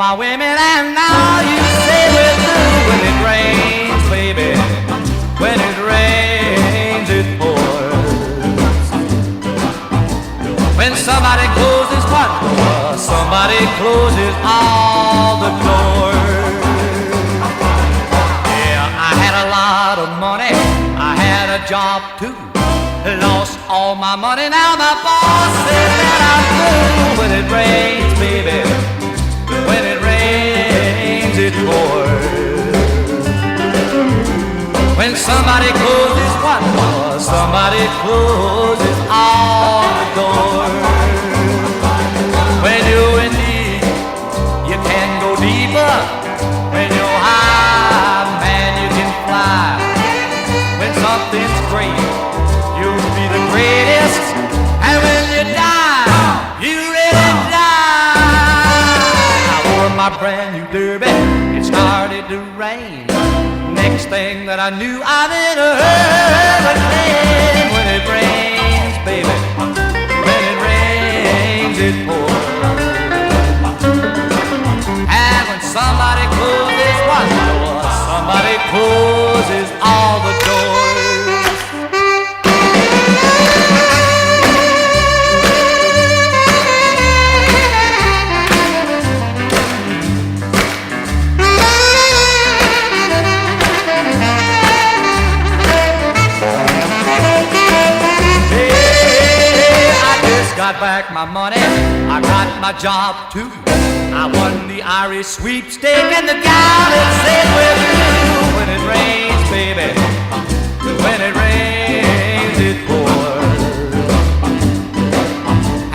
my women, and now you say we're through. When it rains, baby, when it rains, it pours. When somebody closes one door, somebody closes all the doors. Yeah, I had a lot of money, I had a job too. Lost all my money, now my boss said that I'm through. When it rains, baby, when it rains, it pours. When somebody closes one door, somebody closes all the doors. When you're in need, you can go deeper. When you're high, man, you can fly. When something's great, you'll be the greatest. And when you die, you really die. I wore my brand new derby, it started to rain. Next thing that I knew, I'm in a hurricane. When it rains, baby, when it rains, it pours. And when somebody closes one door, somebody closes all the doors. Got back my money, I got my job too. I won the Irish sweepstake and the gal that said we're through. When it rains, baby, when it rains, it pours.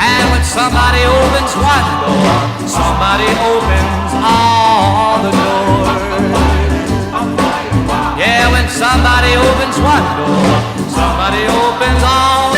And when somebody opens one door, somebody opens all the doors. Yeah, when somebody opens one door, somebody opens all